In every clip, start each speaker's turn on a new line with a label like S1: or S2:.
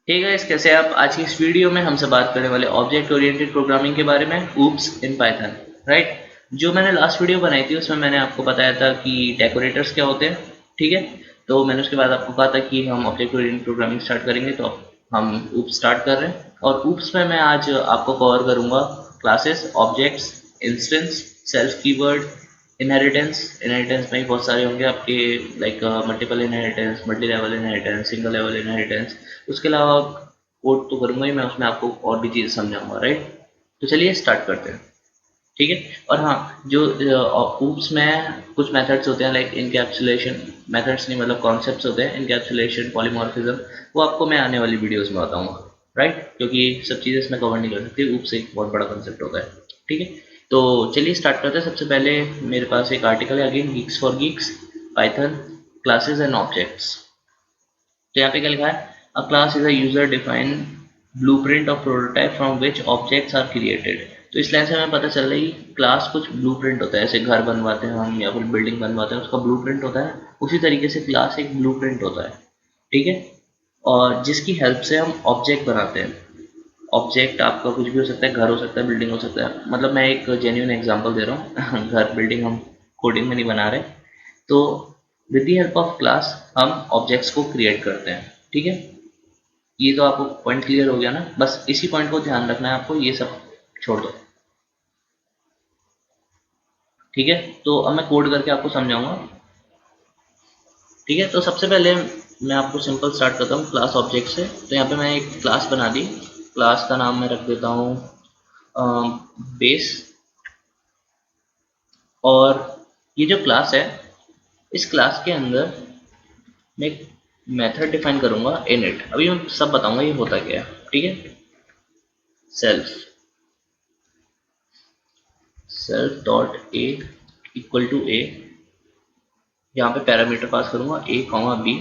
S1: Hey guys, कैसे हैं आप। आज की इस वीडियो में हमसे बात करने वाले ऑब्जेक्ट ओरिएंटेड प्रोग्रामिंग के बारे में, ऊप्स इन पाइथन। राइट। जो मैंने लास्ट वीडियो बनाई थी उसमें मैंने आपको बताया था कि डेकोरेटर्स क्या होते हैं। ठीक है। तो मैंने उसके बाद आपको कहा था कि हम ऑब्जेक्ट ओरिएंटेड प्रोग्रामिंग स्टार्ट करेंगे, तो हम ऊप्स स्टार्ट कर रहे हैं। और ऊप्स में मैं आज आपको कवर करूंगा classes, objects, instance, self keyword, inheritance. Inheritance में ही बहुत सारे होंगे आपके, like multiple inheritance, multi level inheritance, single level inheritance. उसके अलावा कोड तो करूंगा ही मैं, उसमें आपको और भी चीज़ें समझाऊंगा। राइट। तो चलिए स्टार्ट करते हैं। ठीक है। और हाँ, जो ऊप्स में कुछ मेथड्स होते हैं, लाइक इनकैप्सुलेशन। मेथड्स नहीं, मतलब कॉन्सेप्ट्स होते हैं, इनकैप्सुलेशन, पॉलीमॉर्फिज्म। वो आपको मैं आने वाली वीडियोस में बताऊंगा। राइट। क्योंकि सब चीज़ें इसमें कवर नहीं कर सकती, ऊप्स एक बहुत बड़ा कंसेप्ट होता है। ठीक है। तो चलिए स्टार्ट करते हैं। सबसे पहले मेरे पास एक आर्टिकल है, again geeks for geeks, Python classes and objects. तो यहाँ पे क्या लिखा है, a class is a user defined blueprint of prototype from which objects are created. तो इस लाइन से हमें पता चल रहा है कि क्लास कुछ ब्लूप्रिंट होता है, जैसे घर बनवाते हैं हम या फिर बिल्डिंग बनवाते हैं, उसका ब्लूप्रिंट होता है। उसी तरीके से क्लास एक ब्लूप्रिंट होता है। ठीक है। और जिसकी हेल्प से हम ऑब्जेक्ट बनाते हैं। ऑब्जेक्ट आपका कुछ भी हो सकता है, घर हो सकता है, बिल्डिंग हो सकता है। मतलब मैं एक जेन्युइन एग्जांपल दे रहा हूँ घर बिल्डिंग हम कोडिंग में नहीं बना रहे। तो with the help of class हम ऑब्जेक्ट्स को क्रिएट करते हैं। ठीक है। ये तो आपको पॉइंट क्लियर हो गया ना, बस इसी पॉइंट को ध्यान रखना है आपको, ये सब छोड़ दो। ठीक है। तो अब मैं कोड करके आपको समझाऊंगा। ठीक है। तो सबसे पहले मैं आपको सिंपल स्टार्ट करता हूँ क्लास ऑब्जेक्ट से। तो यहाँ पे मैं एक क्लास बना दी। क्लास का नाम मैं रख देता हूँ बेस। और ये जो क्लास है, इस क्लास के अंदर मैं एक मेथड डिफाइन करूंगा, इनिट। अभी मैं सब बताऊंगा ये होता क्या है। ठीक है। Self self dot a equal to a. यहाँ पे पैरामीटर पास करूंगा ए कॉमा बी।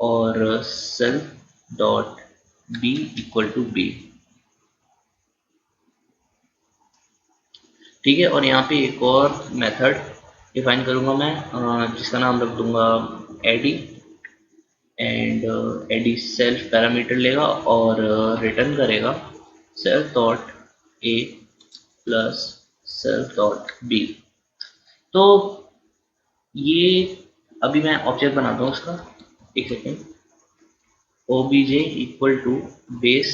S1: और self dot b equal to b. ठीक है। और यहाँ पे एक और मेथड डिफाइन करूंगा मैं, जिसका नाम रख दूंगा add. And add self parameter लेगा और रिटर्न करेगा self dot A plus self dot B. तो ये अभी मैं ऑब्जेक्ट बनाता हूँ उसका, एक second. OBJ equal to base.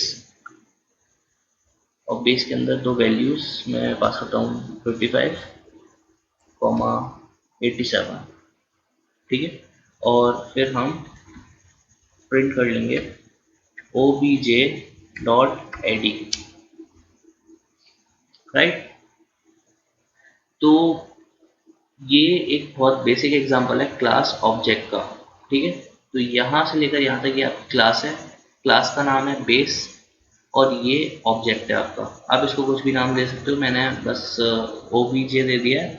S1: और बेस के अंदर दो वैल्यूज मैं पास करता हूँ, 55 कॉमा 87। ठीक है। और फिर हम प्रिंट कर लेंगे ओबीजे डॉट एडी। राइट। तो ये एक बहुत बेसिक एग्जांपल है क्लास ऑब्जेक्ट का। ठीक है। तो यहाँ से लेकर यहाँ तक ये आपकी क्लास है। क्लास का नाम है बेस और ये ऑब्जेक्ट है आपका। आप इसको कुछ भी नाम दे सकते हो, मैंने बस ओबीजे दे दिया है।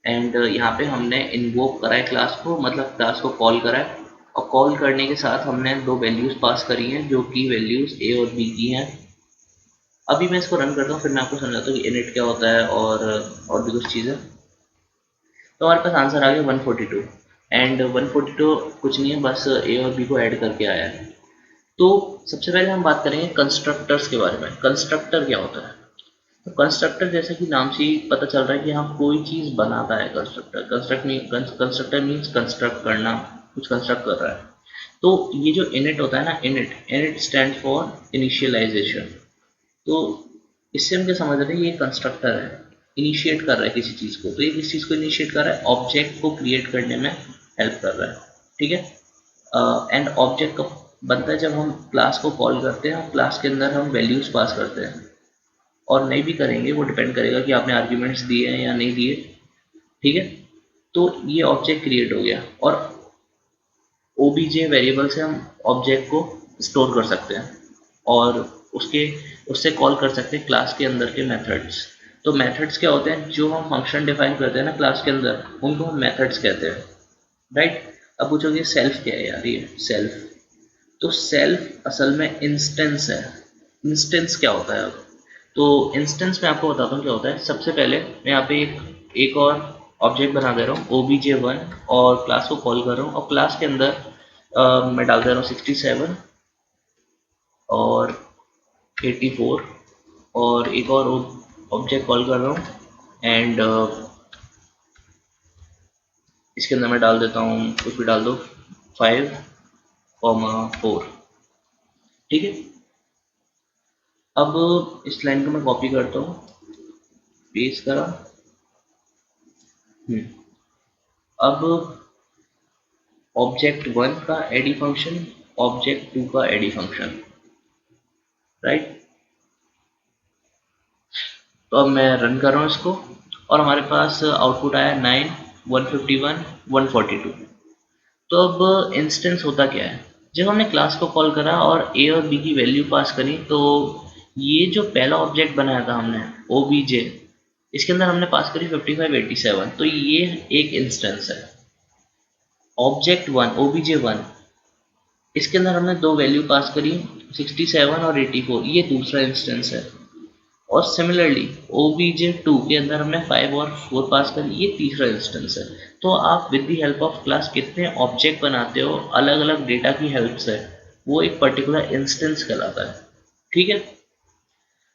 S1: एंड यहाँ पे हमने इन्वोक करा है क्लास को, मतलब क्लास को कॉल करा है। और कॉल करने के साथ हमने दो वैल्यूज पास करी हैं, जो कि वैल्यूज ए और बी की हैं। अभी मैं इसको रन करता हूँ, फिर मैं आपको समझाता हूँ कि इनिट क्या होता है और भी कुछ चीज़ें। तो हमारे पास आंसर आ गया 142। एंड 142 कुछ नहीं है, बस ए और बी को ऐड करके आया है। तो सबसे पहले हम बात करेंगे कंस्ट्रक्टर्स के बारे में। कंस्ट्रक्टर क्या होता है। तो कंस्ट्रक्टर जैसे कि नाम से ही पता चल रहा है कि हाँ कोई चीज़ बनाता है। कंस्ट्रक्टर कंस्ट्रक्टर मीन्स कंस्ट्रक्ट करना, कुछ कंस्ट्रक्ट कर रहा है। तो ये जो इनिट होता है ना, init init stand for initialization. तो इससे हम क्या समझ रहे हैं, ये कंस्ट्रक्टर है, इनिशिएट कर रहा है किसी चीज़ को। तो ये किस चीज़ को इनिशिएट कर रहा है, ऑब्जेक्ट को क्रिएट करने में हेल्प कर रहा है। ठीक है। एंड ऑब्जेक्ट कब बनता है, जब हम क्लास को कॉल करते हैं और क्लास के अंदर हम वैल्यूज पास करते हैं। और नहीं भी करेंगे, वो डिपेंड करेगा कि आपने आर्ग्यूमेंट्स दिए हैं या नहीं दिए। ठीक है। तो ये ऑब्जेक्ट क्रिएट हो गया। और ओबीजे वेरिएबल से हम ऑब्जेक्ट को स्टोर कर सकते हैं और उसके उससे कॉल कर सकते हैं क्लास के अंदर के मेथड्स। तो मेथड्स क्या होते हैं, जो हम फंक्शन डिफाइन करते हैं ना क्लास के अंदर, उनको हम मेथड्स कहते हैं। राइट। अब पूछोगे सेल्फ क्या है यार, ये सेल्फ। तो सेल्फ असल में इंस्टेंस है। इंस्टेंस क्या होता है। अब तो इंस्टेंस में आपको बताता हूँ क्या होता है। सबसे पहले मैं यहाँ पे एक और ऑब्जेक्ट बना दे रहा हूँ, obj1, और क्लास को कॉल कर रहा हूँ। और क्लास के अंदर मैं डाल दे रहा हूँ 67 और 84 और एक और ऑब्जेक्ट कॉल कर रहा हूँ एंड इसके अंदर मैं डाल देता हूँ, कुछ भी डाल दो 5, 4। ठीक है, अब इस लाइन को मैं कॉपी करता हूँ, पेस्ट करा। अब ऑब्जेक्ट 1 का एडी फंक्शन, ऑब्जेक्ट 2 का एडी फंक्शन, राइट। तो अब मैं रन कर रहा हूँ इसको और हमारे पास आउटपुट आया 9, 151, 142। तो अब इंस्टेंस होता क्या है, जब हमने क्लास को कॉल करा और ए और बी की वैल्यू पास करी तो ये जो पहला ऑब्जेक्ट बनाया था हमने ओबीजे, इसके अंदर हमने पास करी 55, 87, तो ये एक इंस्टेंस है। ऑब्जेक्ट 1 ओबीजे 1, इसके अंदर हमने दो वैल्यू पास करी 67 और 84, ये दूसरा इंस्टेंस है। और सिमिलरली OBJ2 के अंदर हमने 5 और 4 पास करी, ये तीसरा इंस्टेंस है। तो आप with the help of class कितने ऑब्जेक्ट बनाते हो अलग अलग डेटा की हेल्प से, वो एक पर्टिकुलर इंस्टेंस कहलाता है। ठीक है,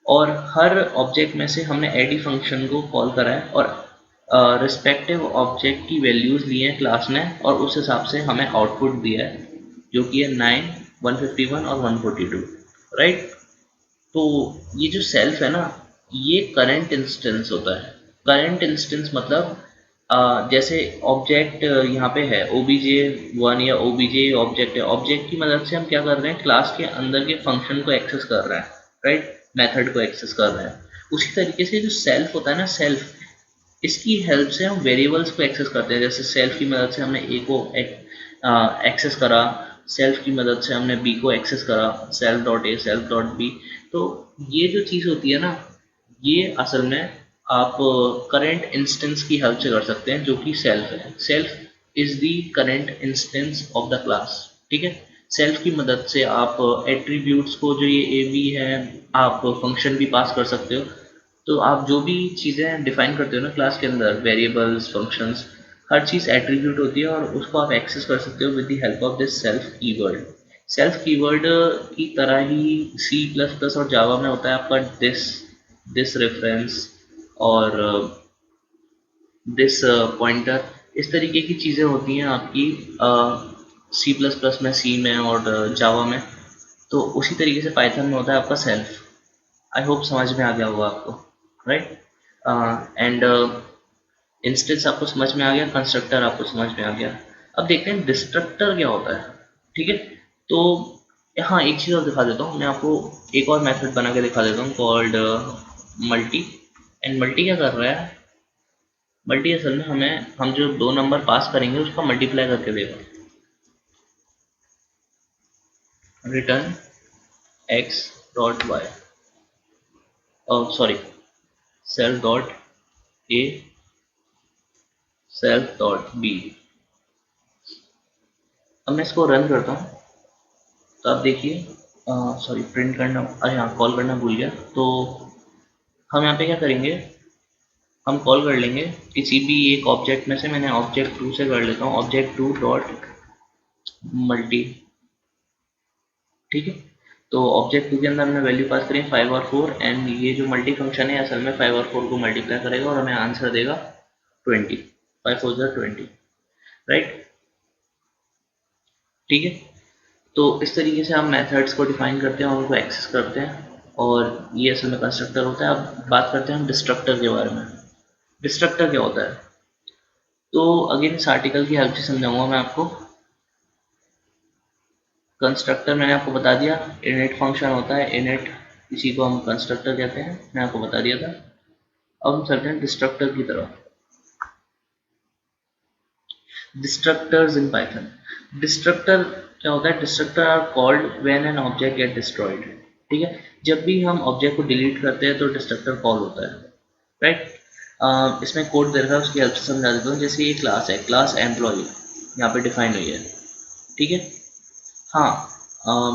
S1: और हर ऑब्जेक्ट में से हमने एडी फंक्शन को कॉल करा है और रिस्पेक्टिव ऑब्जेक्ट की वैल्यूज ली हैं क्लास ने और उस हिसाब से हमें आउटपुट दिया है जो कि है 9, 151 और 142, राइट। तो ये जो सेल्फ है ना, ये करंट इंस्टेंस होता है। करंट इंस्टेंस मतलब जैसे ऑब्जेक्ट यहाँ पे है OBJ1 या OBJ ऑब्जेक्ट है, ऑब्जेक्ट की मदद से हम क्या कर रहे हैं, क्लास के अंदर के फंक्शन को एक्सेस कर रहे हैं, राइट, मेथड को एक्सेस कर रहे हैं। उसी तरीके से जो सेल्फ होता है ना, सेल्फ, इसकी हेल्प से हम वेरिएबल्स को एक्सेस करते हैं। जैसे सेल्फ की मदद से हमने ए को एक्सेस करा, सेल्फ की मदद से हमने बी को एक्सेस करा, self dot A self dot B. तो ये जो चीज़ होती है ना, ये असल में आप करंट इंस्टेंस की हेल्प से कर सकते हैं जो कि सेल्फ है। Self is the current instance of the class. ठीक है, सेल्फ की मदद से आप एट्रीब्यूट्स को, जो ये ए बी है, आप फंक्शन भी पास कर सकते हो। तो आप जो भी चीज़ें डिफाइन करते हो ना क्लास के अंदर, वेरिएबल्स, फंक्शंस, हर चीज़ एट्रीब्यूट होती है और उसको आप एक्सेस कर सकते हो with the help of this self keyword. Self keyword की तरह ही C++ और जावा में होता है आपका दिस रेफरेंस और दिस पॉइंटर। इस तरीके की चीज़ें होती हैं आपकी C++ में, सी में और जावा में। तो उसी तरीके से पाइथन में होता है आपका सेल्फ। आई होप समझ में आ गया होगा आपको, राइट। एंड इंस्टेंस आपको समझ में आ गया, कंस्ट्रक्टर आपको समझ में आ गया। अब देखते हैं डिस्ट्रक्टर क्या होता है। ठीक है, तो हाँ, एक चीज़ और दिखा देता हूँ मैं आपको, एक और मेथड बना के दिखा देता हूँ कॉल्ड मल्टी। एंड मल्टी क्या कर रहा है, मल्टी असल में हम जो दो नंबर पास करेंगे उसका मल्टीप्लाई करके देगा। Return x dot Y, sorry, self dot A self dot B. अब मैं इसको रन करता हूँ तो आप देखिए, सॉरी, प्रिंट करना, अरे हाँ, कॉल करना भूल गया। तो हम यहाँ पे क्या करेंगे, हम कॉल कर लेंगे किसी भी एक ऑब्जेक्ट में से। मैंने ऑब्जेक्ट 2 से कर लेता हूँ, ऑब्जेक्ट 2 डॉट मल्टी। ठीक है, तो ऑब्जेक्ट 2 के अंदर हमने वैल्यू पास करें 5 और 4 एंड ये जो मल्टी फंक्शन है असल में 5 और 4 को मल्टीप्लाई करेगा और हमें आंसर देगा 20। 5 4 जा 20, राइट। ठीक है, तो इस तरीके से हम मेथड्स को डिफाइन करते हैं और उनको एक्सेस करते हैं और ये असल में कंस्ट्रक्टर होता है। अब बात करते हैं हम डिस्ट्रक्टर के बारे में। डिस्ट्रक्टर क्या होता है, तो अगेन इस आर्टिकल की हेल्प से समझाऊंगा मैं आपको। कंस्ट्रक्टर मैंने आपको बता दिया, इनिट फंक्शन होता है, इनिट, इसी को हम कंस्ट्रक्टर कहते हैं, मैं आपको बता दिया था। अब हम चलते हैं डिस्ट्रक्टर की तरफ। Destructors in Python. डिस्ट्रक्टर क्या होता है, destructor are called when an object get destroyed. ठीक है, जब भी हम ऑब्जेक्ट को डिलीट करते हैं तो डिस्ट्रक्टर कॉल होता है, राइट। इसमें कोड दे रखा है, उसकी हेल्प से समझा देता हूँ। जैसे ये क्लास है, क्लास एम्प्लॉय यहाँ पे डिफाइन हुई है। ठीक है, हाँ,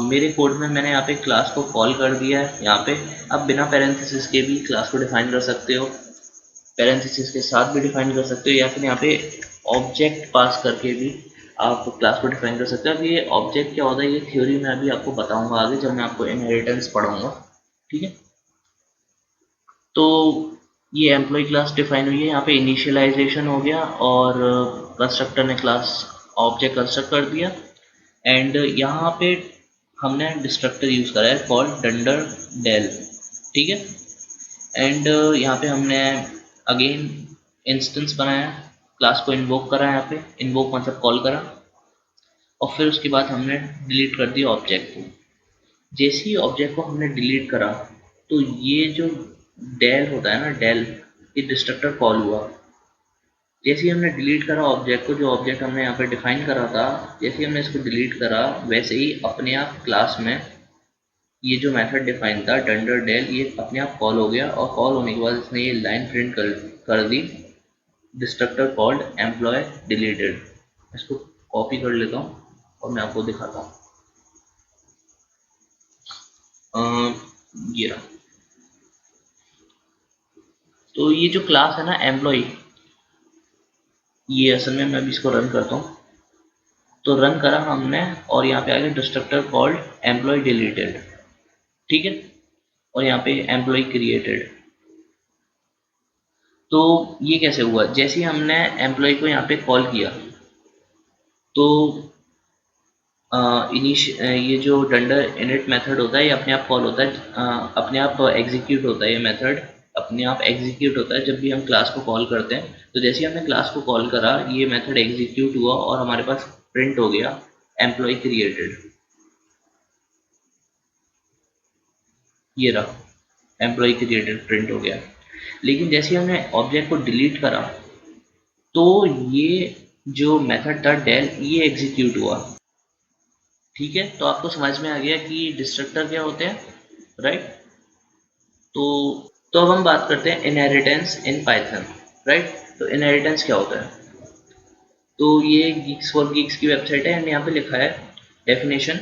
S1: मेरे कोड में मैंने यहाँ पे क्लास को कॉल कर दिया है। यहाँ पे आप बिना पैरेंथेसिस के भी क्लास को डिफाइन कर सकते हो, पैरेंथेसिस के साथ भी डिफाइन कर सकते हो, या फिर यहाँ पे ऑब्जेक्ट पास करके भी आप क्लास को डिफाइन कर सकते हो। अब ये ऑब्जेक्ट क्या होता है ये थ्योरी में अभी आपको बताऊंगा आगे जब मैं आपको इनहेरिटेंस पढ़ाऊंगा, ठीक है। तो ये एम्प्लॉय क्लास डिफाइन हुई है, यहाँ पे इनिशियलाइजेशन हो गया और कंस्ट्रक्टर ने क्लास ऑब्जेक्ट कंस्ट्रक्ट कर दिया। एंड यहाँ पे हमने डिस्ट्रक्टर यूज़ करा है कॉल्ड डंडर डेल, ठीक है। एंड यहाँ पे हमने अगेन इंस्टेंस बनाया, क्लास को इन्वोक करा, यहाँ पे इन्वोक मतलब कॉल करा, और फिर उसके बाद हमने डिलीट कर दिया ऑब्जेक्ट को। जैसे ही ऑब्जेक्ट को हमने डिलीट करा तो ये जो डेल होता है ना, डेल, ये डिस्ट्रक्टर कॉल हुआ। जैसे ही हमने डिलीट करा ऑब्जेक्ट को, जो ऑब्जेक्ट हमने यहाँ पे डिफाइन करा था, जैसे ही हमने इसको डिलीट करा वैसे ही अपने आप क्लास में ये जो मेथड डिफाइन था डंडर डेल, ये अपने आप कॉल हो गया, और कॉल होने के बाद इसने ये लाइन प्रिंट कर दी, डिस्ट्रक्टर कॉल्ड एम्प्लॉय डिलीटेड। इसको कॉपी कर लेता हूँ और मैं आपको दिखाता हूँ। ये रहा। तो ये जो क्लास है ना एम्प्लॉय, ये असल में मैं अभी इसको रन करता हूँ। तो रन करा हमने और यहाँ पे आ गया डिस्ट्रक्टर कॉल्ड एम्प्लॉय डिलीटेड, ठीक है। और यहाँ पे एम्प्लॉय क्रिएटेड। तो ये कैसे हुआ, जैसे ही हमने एम्प्लॉय को यहाँ पे कॉल किया तो ये जो डंडर इनिट मेथड होता है ये अपने आप कॉल होता है, अपने आप एग्जीक्यूट होता है। ये मेथड अपने आप एग्जीक्यूट होता है जब भी हम क्लास को कॉल करते हैं। तो जैसे ही हमने क्लास को कॉल करा ये मेथड एग्जीक्यूट हुआ और हमारे पास प्रिंट हो गया एम्प्लॉय क्रिएटेड। ये रहा एम्प्लॉय क्रिएटेड प्रिंट हो गया। लेकिन जैसे ही हमने ऑब्जेक्ट को डिलीट करा तो ये जो मेथड था डेल, ये एग्जीक्यूट हुआ, ठीक है। तो आपको समझ में आ गया कि डिस्ट्रक्टर क्या होते हैं, राइट। तो अब हम बात करते हैं इनहेरिटेंस इन पाइथन, राइट। तो इनहेरिटेंस क्या होता है, तो ये गीक्स फॉर गीक्स की वेबसाइट है एंड यहाँ पे लिखा है definition,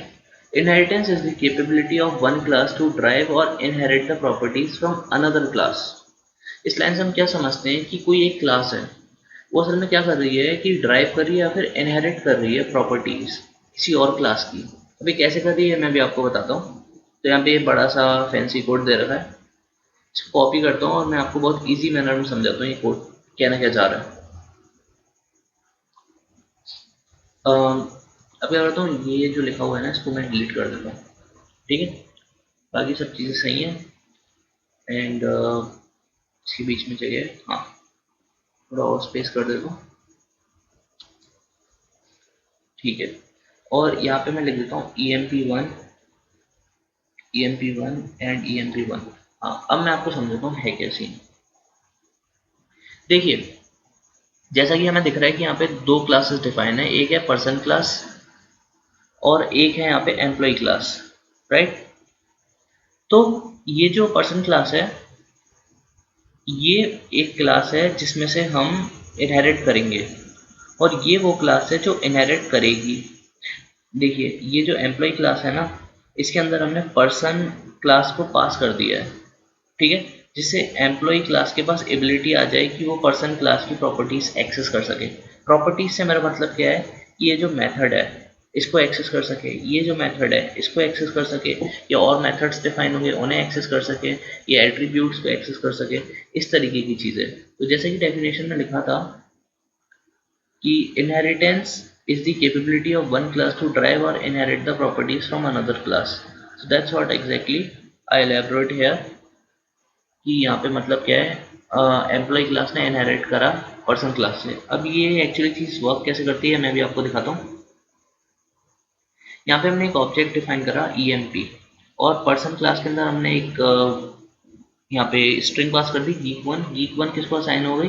S1: inheritance is the capability of one class to drive और inherit the properties from another class. इस लाइन से हम क्या समझते हैं कि कोई एक क्लास है, वो असल में क्या कर रही है कि ड्राइव कर रही है या फिर इनहेरिट कर रही है प्रॉपर्टीज किसी और क्लास की। अभी कैसे कर रही है मैं भी आपको बताता हूँ। तो यहाँ पे बड़ा सा फैंसी कोड दे रखा है, इसको कॉपी करता हूँ और मैं आपको बहुत इजी मैनर में समझाता हूँ ये कोड कहना क्या चाह रहा है। अब क्या करता हूँ, ये जो लिखा हुआ है ना इसको मैं डिलीट कर देता हूँ, ठीक है। बाकी सब चीज़ें सही हैं एंड इसके बीच में जगह है, हाँ थोड़ा और स्पेस कर देता हूँ, ठीक है। और यहाँ पे मैं लिख देता हूँ EMP1 EMP1 एंड EMP1। हाँ अब मैं आपको समझाता हूँ है क्या सीन। देखिए जैसा कि हमें दिख रहा है कि यहाँ पे दो क्लासेस डिफाइन है, एक है पर्सन क्लास और एक है यहाँ पे एम्प्लॉय क्लास, राइट। तो ये जो पर्सन क्लास है ये एक क्लास है जिसमें से हम इनहेरिट करेंगे, और ये वो क्लास है जो इनहेरिट करेगी। देखिए ये जो एम्प्लॉय क्लास है ना, इसके अंदर हमने पर्सन क्लास को पास कर दिया है, ठीक है, जिससे एम्प्लॉय क्लास के पास एबिलिटी आ जाए कि वो पर्सन क्लास की प्रॉपर्टीज एक्सेस कर सके। प्रॉपर्टीज से मेरा मतलब क्या है कि ये जो मेथड है इसको एक्सेस कर सके, ये जो मेथड है इसको एक्सेस कर सके, या और मेथड्स डिफाइन होंगे उन्हें एक्सेस कर सके, ये एट्रीब्यूट्स को एक्सेस कर सके, इस तरीके की चीज़ें। तो जैसे कि डेफिनेशन में लिखा था कि inheritance is the capability of one class to drive or inherit the properties from another class. So that's what exactly I elaborate here कि यहाँ पे मतलब क्या है, एम्प्लॉय क्लास ने इनहेरिट करा पर्सन क्लास से। अब ये एक्चुअली चीज़ वर्क कैसे करती है मैं भी आपको दिखाता हूँ। यहाँ पे हमने एक ऑब्जेक्ट डिफाइन करा EMP, और पर्सन क्लास के अंदर हमने एक यहाँ पे स्ट्रिंग पास कर दी geek1 किसको असाइन हो गई,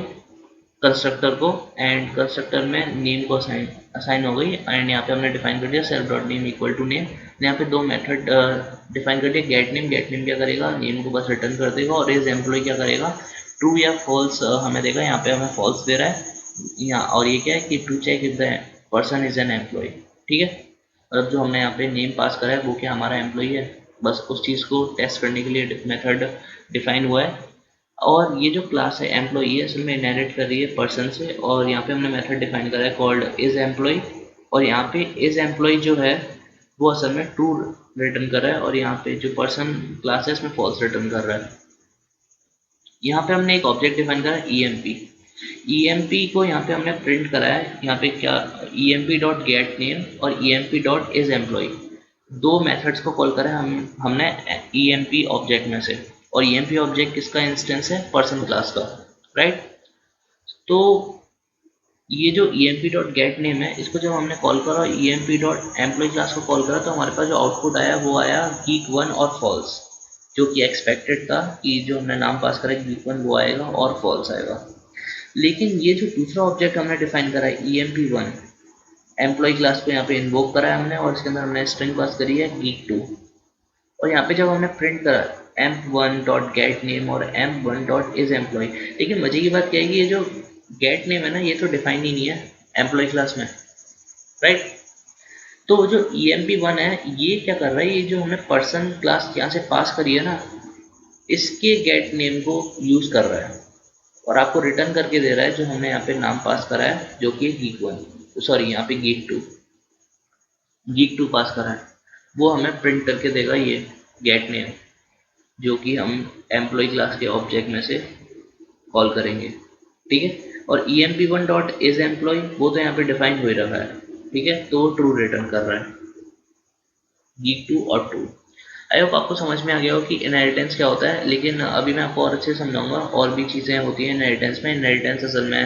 S1: कंस्ट्रक्टर को, एंड कंस्ट्रक्टर में नेम को असाइन असाइन हो गई, एंड यहाँ पे हमने डिफाइन कर दिया self dot name equal to name. यहाँ पे दो मेथड डिफाइन कर दिया, गेट नेम क्या करेगा, नेम को बस रिटर्न कर देगा, और इज एम्प्लॉय क्या करेगा, ट्रू या फॉल्स हमें देगा। यहाँ पे हमें फॉल्स दे रहा है यहाँ, और ये क्या है कि to check if the person is an employ, ठीक है। मतलब जो हमने यहाँ पे नेम पास करा है वो क्या हमारा एम्प्लॉय है, बस उस चीज़ को टेस्ट करने के लिए मेथड डिफाइन हुआ है। और ये जो क्लास है एम्प्लॉई असल में इनहेरिट कर रही है पर्सन से, और यहाँ पे हमने मेथड डिफाइन करा है कॉल्ड इज एम्प्लॉय, और यहाँ पे इज एम्प्लॉय जो है वो असल में ट्रू रिटर्न कर रहा है, और यहाँ पे जो पर्सन क्लास है इसमें फॉल्स रिटर्न कर रहा है। यहाँ पे हमने एक ऑब्जेक्ट डिफाइन करा है EMP। EMP को यहाँ पे हमने प्रिंट करा है, यहाँ पे क्या EMP डॉट गेट नेम और EMP डॉट इज एम्प्लॉय, दो मेथड्स को कॉल करा है हमने EMP ऑब्जेक्ट में से। और EMP ऑब्जेक्ट किसका इंस्टेंस है? पर्सन क्लास का, राइट। तो ये जो EMP डॉट गेट नेम है, इसको जब हमने कॉल करा EMP डॉट एम्प्लॉय क्लास को कॉल करा, तो हमारे पास जो आउटपुट आया वो आया geek1 और फॉल्स, जो कि एक्सपेक्टेड था कि जो हमने नाम पास करा geek1 वो आएगा और फॉल्स आएगा। लेकिन ये जो दूसरा ऑब्जेक्ट हमने डिफाइन करा है EMP1 एम्प्लॉय क्लास को यहाँ पे इन्वोक करा है हमने, और इसके अंदर हमने स्ट्रिंग पास करी है geek2। और यहाँ पे जब हमने प्रिंट करा emp1 डॉट गेट नेम और emp1 डॉट इज एम्प्लॉय, लेकिन मजे की बात क्या है कि ये जो गेट नेम है ना, ये तो डिफाइन ही नहीं है एम्प्लॉय क्लास में, राइट। तो जो EMP1 है ये क्या कर रहा है, ये जो हमने पर्सन क्लास यहाँ से पास करी है ना, इसके गेट नेम को यूज कर रहा है और आपको रिटर्न करके दे रहा है जो हमने यहाँ पे नाम पास करा है, जो कि geek1, सॉरी यहाँ पे geek2 पास करा है, वो हमें प्रिंट करके देगा ये गेट नेम, जो कि हम एम्प्लॉय क्लास के ऑब्जेक्ट में से कॉल करेंगे, ठीक है। और EMP1 डॉट इज एम्प्लॉय वो तो यहाँ पे डिफाइन हो ही रहा है, ठीक है, तो ट्रू रिटर्न कर रहा है geek2 और ट्रू। आई होप आपको समझ में आ गया हो कि इनहेरिटेंस क्या होता है, लेकिन अभी मैं आपको और अच्छे से समझाऊंगा। और भी चीज़ें होती हैं इनहेरिटेंस में। इनहेरिटेंस असल में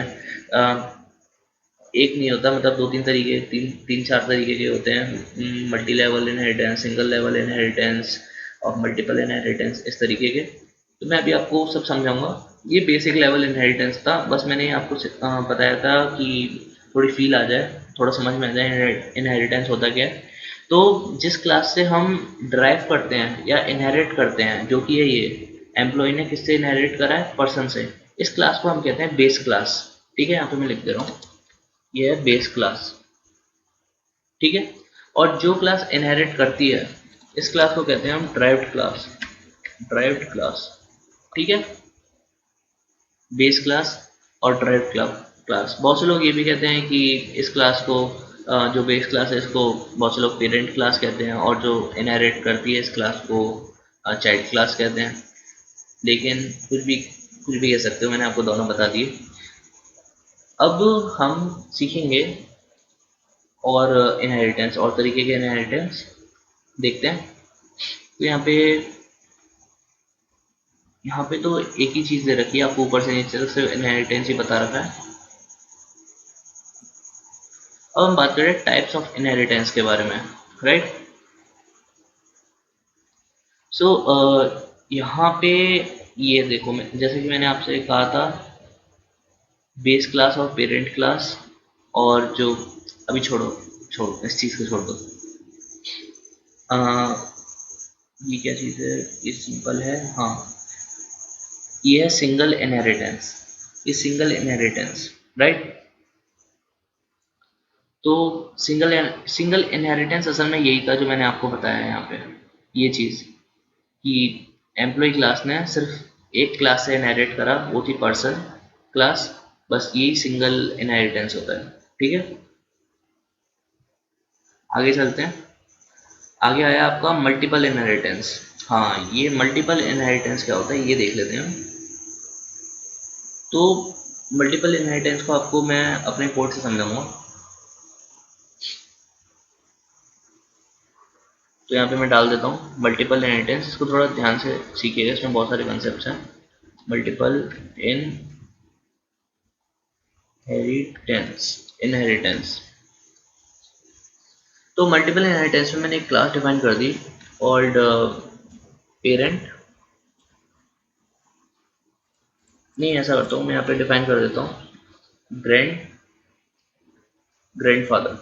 S1: एक नहीं होता, मतलब दो तीन तरीके, तीन चार तरीके के होते हैं। Multi level inheritance, single level inheritance और मल्टीपल इनहेरिटेंस, इस तरीके के। तो मैं अभी आपको सब समझाऊंगा। ये बेसिक लेवल इनहेरिटेंस था, बस मैंने आपको बताया था कि थोड़ी फील आ जाए, थोड़ा समझ में आ जाए इनहेरिटेंस होता क्या है। तो जिस क्लास से हम ड्राइव करते हैं या इनहेरिट करते हैं, जो कि है ये एम्प्लॉय ने किससे इनहेरिट करा है? पर्सन से। इस क्लास को हम कहते हैं बेस क्लास, ठीक है। यहाँ पे मैं लिख दे रहा हूँ, ये है बेस क्लास, ठीक है। और जो क्लास इनहेरिट करती है, इस क्लास को कहते हैं हम ड्राइव्ड क्लास, ड्राइव्ड क्लास, ठीक है। बेस क्लास और ड्राइव्ड क्लास। बहुत से लोग ये भी कहते हैं कि इस क्लास को जो बेस क्लास है इसको बहुत से लोग पेरेंट क्लास कहते हैं, और जो इनहेरिट करती है इस क्लास को चाइल्ड क्लास कहते हैं। लेकिन कुछ भी कह सकते हो, मैंने आपको दोनों बता दिए। अब हम सीखेंगे और इनहेरिटेंस, और तरीके के इनहेरिटेंस देखते हैं। तो यहाँ पे तो एक ही चीज़ दे रखी है आपको, ऊपर से नीचे तक सिर्फ इनहेरिटेंस ही बता रखा है। अब हम बात करें टाइप्स ऑफ इनहेरिटेंस के बारे में, राइट। सो यहाँ पे ये देखो, मैं जैसे कि मैंने आपसे कहा था बेस क्लास और पेरेंट क्लास, और जो अभी छोड़ो छोड़ो इस चीज़ को छोड़ दो। अ, ये क्या चीज़ है? ये सिंपल है, हाँ। ये है सिंगल इनहेरिटेंस, ये सिंगल इनहेरिटेंस, राइट। तो सिंगल इनहेरिटेंस असल में यही था जो मैंने आपको बताया है यहाँ पे, ये चीज़ कि एम्प्लॉय क्लास ने सिर्फ एक क्लास से इनहेरिट करा, वो थी पर्सन क्लास। बस यही सिंगल इनहेरिटेंस होता है, ठीक है। आगे चलते हैं। आगे आया आपका मल्टीपल इनहेरिटेंस। हाँ, ये मल्टीपल इनहेरिटेंस क्या होता है ये देख लेते हैं। तो मल्टीपल इनहेरिटेंस को आपको मैं अपने कोड से समझाऊंगा। तो यहाँ पे मैं डाल देता हूँ मल्टीपल इनहेरिटेंस, इसको थोड़ा ध्यान से सीखिएगा, इसमें बहुत सारे कंसेप्ट हैं। Multiple inheritance. तो मल्टीपल इनहेरिटेंस में मैंने एक क्लास डिफाइन कर दी कॉल्ड पेरेंट। नहीं, ऐसा करता हूँ मैं, यहाँ पे डिफाइन कर देता हूँ ग्रैंडफादर।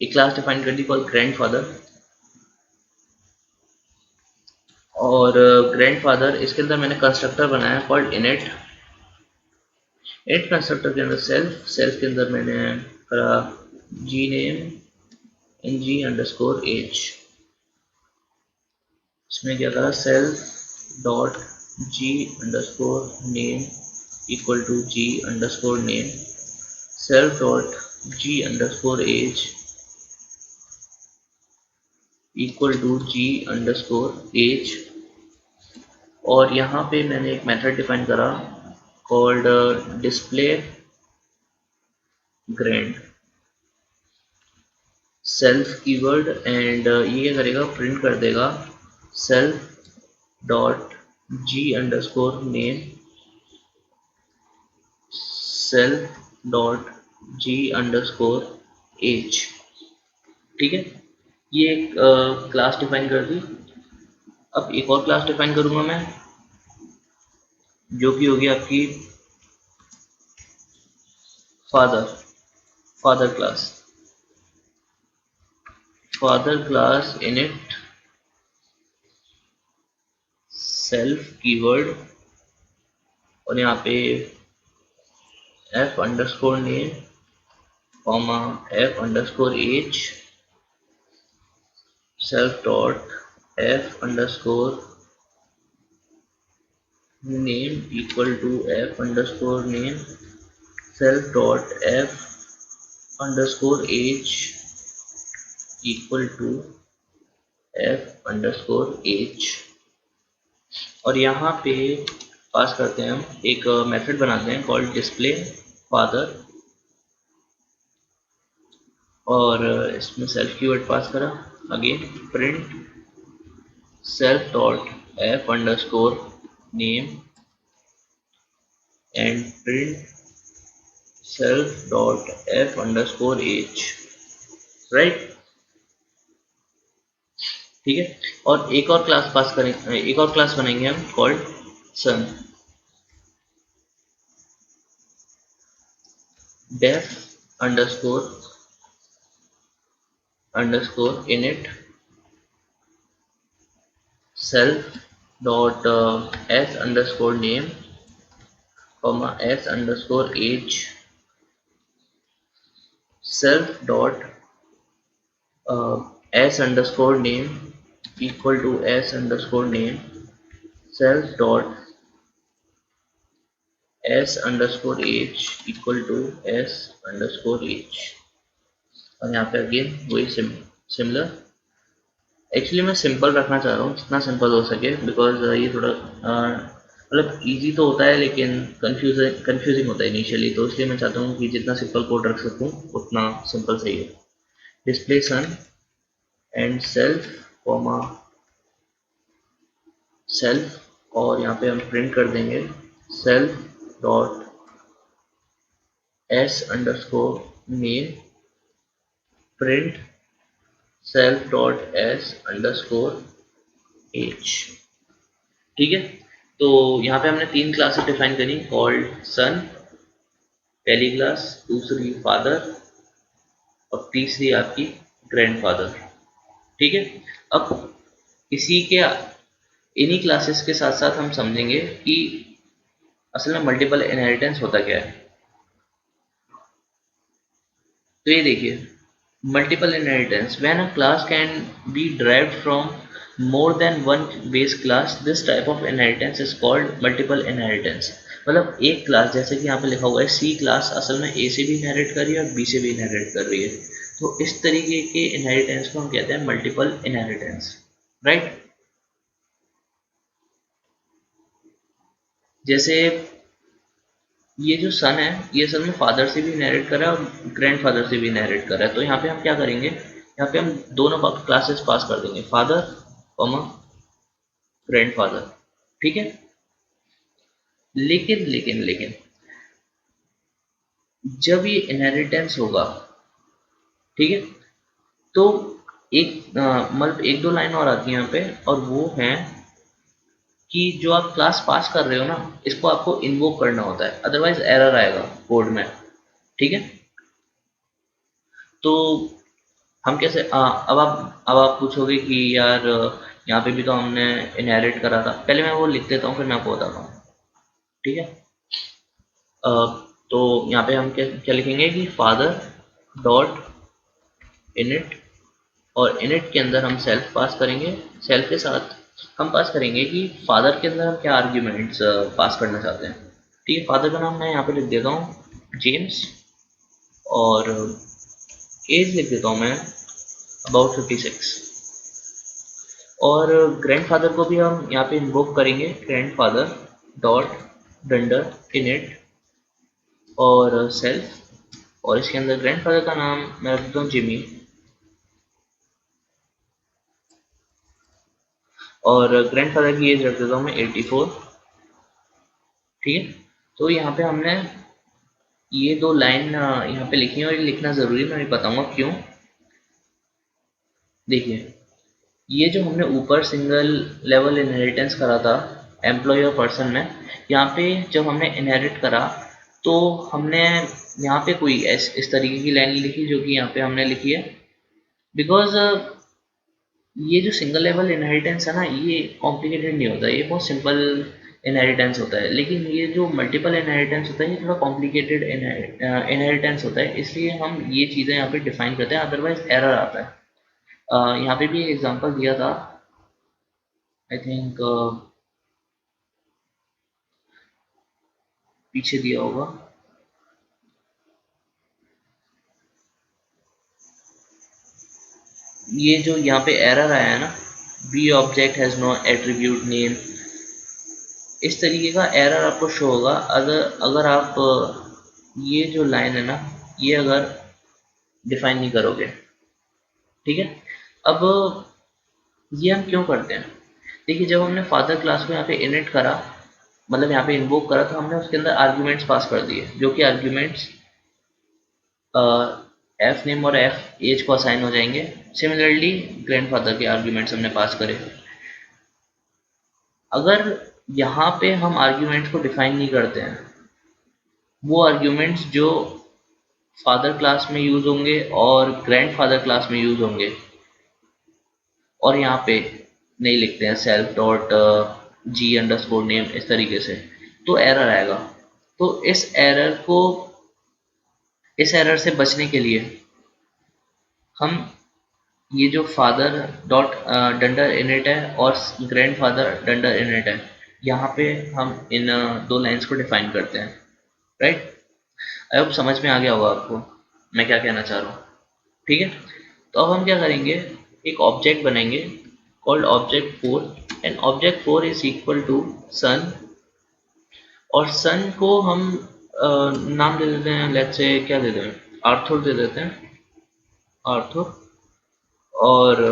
S1: एक क्लास डिफाइन कर दी कॉल्ड ग्रैंडफादर। और ग्रैंडफादर, इसके अंदर मैंने कंस्ट्रक्टर बनाया कॉल्ड इनिट। इनिट कंस्ट्रक्टर के अंदर सेल्फ के अंदर मैंने करा g name in g underscore age. इसमें क्या करा, self dot g underscore name equal to g underscore name, self dot g underscore age equal to g underscore age. और यहाँ पे मैंने एक मेथड डिफाइन करा called display grand self keyword, and ये क्या करेगा, प्रिंट कर देगा self dot g underscore name self dot g underscore age. ठीक है, ये एक क्लास डिफाइन कर दी। अब एक और क्लास डिफाइन करूंगा मैं, जो कि होगी आपकी father father class. Father class init self keyword, और यहाँ पे F underscore name comma F underscore age self dot F underscore name equal to F underscore name self dot F underscore age equal to F underscore age. और यहाँ पे पास करते हैं, हम एक मेथड बनाते हैं कॉल्ड डिस्प्ले फादर, और इसमें सेल्फ कीवर्ड पास करा, again print self dot F underscore name and print self dot F underscore age. Right, ठीक है। और एक और क्लास पास करेंगे, एक और क्लास बनाएंगे हम called son def underscore init self dot S underscore name comma S underscore age self dot S underscore name equal to S underscore name self dot S underscore age equal to S underscore age. और यहाँ पे again वही similar. Actually मैं simple रखना चाह रहा हूँ, जितना सिंपल हो सके, बिकॉज ये थोड़ा मतलब इजी तो होता है लेकिन कंफ्यूजिंग होता है इनिशियली, तो इसलिए मैं चाहता हूँ कि जितना सिंपल कोड रख सकूँ उतना सिंपल सही है। Display son and self comma self, और यहाँ पे हम प्रिंट कर देंगे self dot S underscore name print self dot S underscore age. ठीक है, तो यहाँ पे हमने तीन क्लासेस डिफाइन करी कॉल्ड सन पहली क्लास, दूसरी फादर, और तीसरी आपकी ग्रैंडफादर। ठीक है, अब इसी के इन्हीं क्लासेस के साथ साथ हम समझेंगे कि असल में मल्टीपल इनहेरिटेंस होता क्या है। तो ये देखिए, multiple inheritance when a class can be derived from more than one base class, this type of inheritance is called multiple inheritance. मतलब एक क्लास, जैसे कि यहाँ पे लिखा हुआ है सी क्लास असल में ए से भी इनहेरिट कर रही है और बी से भी इनहेरिट कर रही है, तो इस तरीके के इनहेरिटेंस को हम कहते हैं मल्टीपल इनहेरिटेंस। राइट, जैसे ये जो सन है ये असल में फादर से भी इनहेरिट कर रहा है और ग्रैंडफादर से भी इनहेरिट कर रहा है, तो यहाँ पे हम क्या करेंगे, यहाँ पे हम दोनों क्लासेस पास कर देंगे, फादर कॉमा ग्रैंडफादर। ठीक है, लेकिन लेकिन लेकिन जब ये इनहेरिटेंस होगा, ठीक है, तो एक मतलब एक दो लाइन और आती है यहाँ पे, और वो है कि जो आप क्लास पास कर रहे हो ना, इसको आपको इन्वोक करना होता है, अदरवाइज एरर आएगा कोड में। ठीक है, तो हम कैसे अब आप पूछोगे कि यार यहाँ पे भी तो हमने इनहेरिट करा था, पहले मैं वो लिख देता हूँ फिर मैं आपको बताता हूँ। ठीक है, अ, तो यहाँ पे हम क्या क्या लिखेंगे कि फादर डॉट इनिट, और इनिट के अंदर हम सेल्फ पास करेंगे, सेल्फ के साथ हम पास करेंगे कि फादर के अंदर हम क्या आर्ग्यूमेंट्स पास करना चाहते हैं। ठीक है, फादर का नाम मैं यहाँ पे लिख देता हूँ जेम्स, और एज लिख देता हूँ मैं अबाउट 56। और ग्रैंडफादर को भी हम यहाँ पे इन्वोक करेंगे, ग्रैंडफादर डॉट डंडर इनिट और सेल्फ, और इसके अंदर ग्रैंडफादर का नाम मैं रख देता हूँ जिमी, और ग्रैंडफादर की एज रख देता हूँ मैं 84। ठीक है, तो यहाँ पे हमने ये दो लाइन यहाँ पे लिखी है, और ये लिखना ज़रूरी है, मैं बताऊँगा क्यों। देखिए, ये जो हमने ऊपर सिंगल लेवल इनहेरिटेंस करा था एम्प्लॉय और पर्सन में, यहाँ पे जब हमने इनहेरिट करा तो हमने यहाँ पे कोई इस तरीके की लाइन लिखी जो कि यहाँ पे हमने लिखी है, बिकॉज ये जो सिंगल लेवल इनहेरिटेंस है ना, ये कॉम्प्लिकेटेड नहीं होता, ये बहुत सिंपल इनहेरिटेंस होता है। लेकिन ये जो मल्टीपल इनहेरिटेंस होता है ये थोड़ा कॉम्प्लिकेटेड इनहेरिटेंस होता है, इसलिए हम ये चीज़ें यहाँ पे डिफाइन करते हैं, अदरवाइज एरर आता है। यहाँ पे भी एग्जांपल दिया था, आई थिंक पीछे दिया होगा। ये जो यहाँ पे एरर आया है ना, B object has no attribute name, इस तरीके का एरर आपको शो होगा अगर अगर आप ये जो लाइन है ना, ये अगर डिफाइन नहीं करोगे। ठीक है, अब ये हम क्यों करते हैं? देखिए, जब हमने फादर क्लास को यहाँ पे इनिट करा, मतलब यहाँ पे इन्वोक करा, तो हमने उसके अंदर आर्ग्यूमेंट्स पास कर दिए, जो कि आर्ग्यूमेंट्स एफ नेम और एफ एज को असाइन हो जाएंगे। सिमिलरली ग्रैंडफादर के आर्ग्यूमेंट्स हमने पास करे। अगर यहाँ पे हम आर्ग्यूमेंट्स को डिफाइन नहीं करते हैं, वो आर्ग्यूमेंट्स जो फादर क्लास में यूज होंगे और ग्रैंडफादर क्लास में यूज होंगे, और यहाँ पे नहीं लिखते हैं self dot g underscore name इस तरीके से, तो एरर आएगा। तो इस एरर से बचने के लिए हम ये जो फादर डॉट डंडर इनिट है और ग्रैंडफादर डंडर इनिट है, यहाँ पे हम इन दो लाइंस को डिफाइन करते हैं। राइट, आई होप समझ में आ गया होगा आपको मैं क्या कहना चाह रहा हूँ। ठीक है, तो अब हम क्या करेंगे, एक ऑब्जेक्ट बनाएंगे called object 4, and object 4 is equal to son, और सन को हम नाम दे देते हैं, लेट्स से क्या दे दें, आर्थर दे देते हैं, आर्थर, और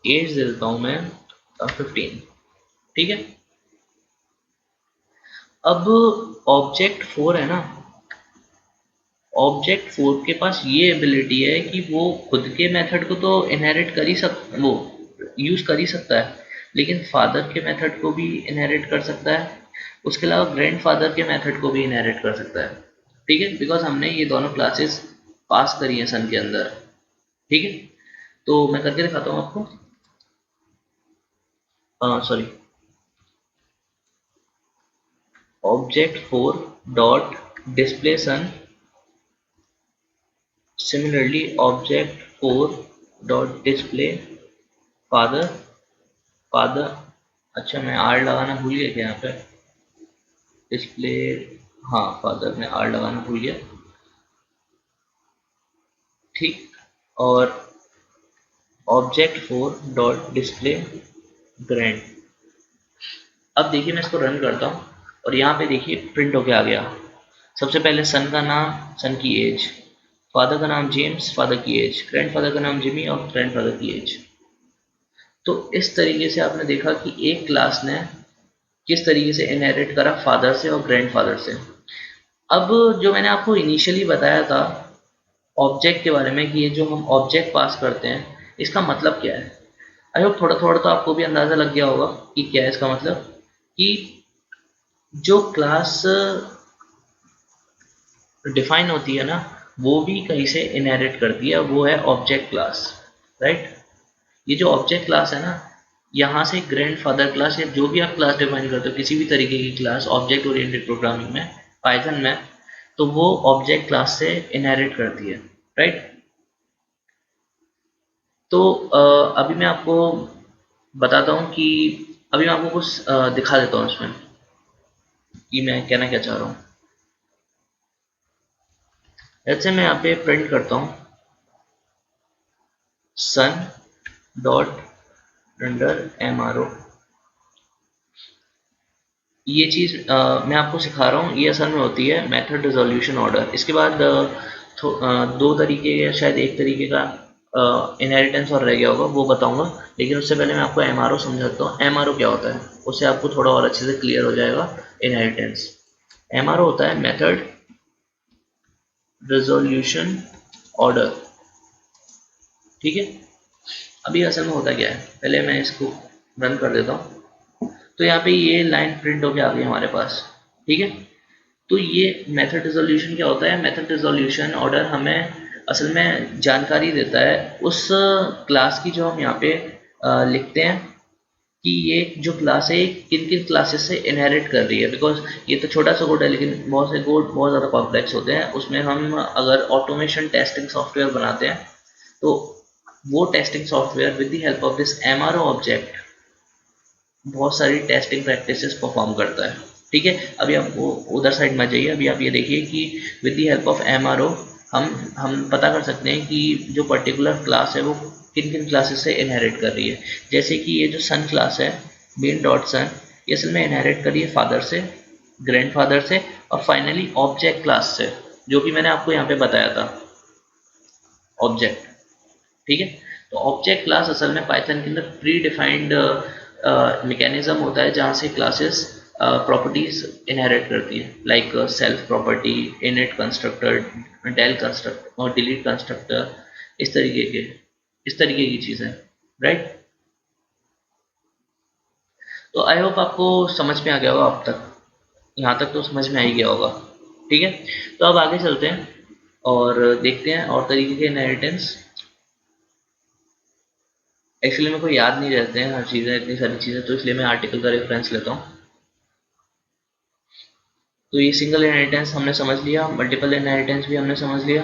S1: एज दे देता हूँ मैं 15। ठीक है, अब ऑब्जेक्ट 4 है ना, ऑब्जेक्ट 4 के पास ये एबिलिटी है कि वो खुद के मेथड को तो इनहेरिट कर ही वो यूज कर ही सकता है, लेकिन फादर के मेथड को भी इनहेरिट कर सकता है, उसके अलावा ग्रैंडफादर के मेथड को भी इनहेरिट कर सकता है। ठीक है, बिकॉज हमने ये दोनों क्लासेस पास करी हैं सन के अंदर। ठीक है, तो मैं करके दिखाता हूँ आपको, sorry, object 4 dot display son, similarly object 4 dot display father, father, अच्छा मैं आर लगाना भूल गया क्या यहाँ पे, डिस्प्ले, हाँ फादर में आर लगाना भूल गया। ठीक, और ऑब्जेक्ट 4 डॉट डिस्प्ले ग्रैंड। अब देखिए, मैं इसको रन करता हूँ और यहाँ पे देखिए प्रिंट होके आ गया। सबसे पहले सन का नाम, सन की एज, फादर का नाम जेम्स, फादर की एज, ग्रैंडफादर का नाम जिमी और ग्रैंडफादर की एज। तो इस तरीके से आपने देखा कि एक क्लास ने किस तरीके से इनहेरिट करा फादर से और ग्रैंडफादर से। अब जो मैंने आपको इनिशियली बताया था ऑब्जेक्ट के बारे में, कि ये जो हम ऑब्जेक्ट पास करते हैं इसका मतलब क्या है, आई होप थोड़ा थोड़ा तो आपको भी अंदाज़ा लग गया होगा कि क्या है इसका मतलब। कि जो क्लास डिफाइन होती है ना, वो भी कहीं से इनहेरिट करती है, वो है ऑब्जेक्ट क्लास। राइट, ये जो ऑब्जेक्ट क्लास है ना, यहाँ से ग्रैंडफादर क्लास या जो भी आप क्लास डिफाइन करते हो, किसी भी तरीके की क्लास ऑब्जेक्ट ओरिएंटेड प्रोग्रामिंग में, पाइथन में, तो वो ऑब्जेक्ट क्लास से इनहेरिट करती है। राइट, तो अभी मैं आपको बताता हूँ कि अभी मैं आपको कुछ दिखा देता हूँ इसमें कि मैं कहना क्या चाह रहा हूँ। जैसे मैं यहाँ पे प्रिंट करता हूँ सन डॉट अंडर MRO। ये चीज़ मैं आपको सिखा रहा हूँ, ये असल में होती है मेथड रिजोल्यूशन ऑर्डर। इसके बाद दो तरीके या शायद एक तरीके का इनहेरिटेंस और रह गया होगा, वो बताऊंगा। लेकिन उससे पहले मैं आपको MRO समझाता हूँ। MRO क्या होता है, उससे आपको थोड़ा और अच्छे से क्लियर हो जाएगा इनहेरिटेंस। MRO होता है मेथड रिजोल्यूशन ऑर्डर, ठीक है। अभी असल में होता क्या है, पहले मैं इसको रन कर देता हूँ। तो यहाँ पे ये लाइन प्रिंट होके आ गई हमारे पास, ठीक है। तो ये मेथड रिजोल्यूशन क्या होता है, मेथड रिजोल्यूशन ऑर्डर हमें असल में जानकारी देता है उस क्लास की जो हम यहाँ पे लिखते हैं कि ये जो क्लास है किन किन क्लासेस से इनहेरिट कर रही है। बिकॉज ये तो छोटा सा कोड है, लेकिन बहुत से कोड बहुत ज़्यादा कॉम्प्लेक्स होते हैं। उसमें हम अगर ऑटोमेशन टेस्टिंग सॉफ्टवेयर बनाते हैं तो वो testing software with the help of this MRO object बहुत सारी टेस्टिंग प्रैक्टिसेस परफॉर्म करता है, ठीक है। अभी आप वो उधर साइड में जाइए। अभी आप ये देखिए कि with the help of MRO हम पता कर सकते हैं कि जो पर्टिकुलर क्लास है वो किन किन क्लासेस से इनहेरिट कर रही है। जैसे कि ये जो सन क्लास है, मेन डॉट सन, ये असल में इनहेरिट कर रही है फादर से, ग्रैंडफादर से, और फाइनली ऑब्जेक्ट क्लास से, जो कि मैंने आपको यहाँ पे बताया था, ऑब्जेक्ट, ठीक है। तो ऑब्जेक्ट क्लास असल में पाइथन के अंदर प्री डिफाइंड मैकेनिज्म होता है जहाँ से क्लासेस प्रॉपर्टीज इनहेरिट करती है, like self property, init constructor, del constructor और डिलीट कंस्ट्रक्टर, इस तरीके के इस तरीके की चीज़ें, राइट। तो आई होप आपको समझ में आ गया होगा अब तक, यहाँ तक तो समझ में आ ही गया होगा, ठीक है। तो अब आगे चलते हैं और देखते हैं और तरीके के इनहेरिटेंस। एक्चुअली मेरे को याद नहीं रहते हैं हर चीज़ें, इतनी सारी चीज़ें, तो इसलिए मैं आर्टिकल का रेफरेंस लेता हूँ। तो ये सिंगल इनहेरिटेंस हमने समझ लिया, मल्टीपल इनहेरिटेंस भी हमने समझ लिया।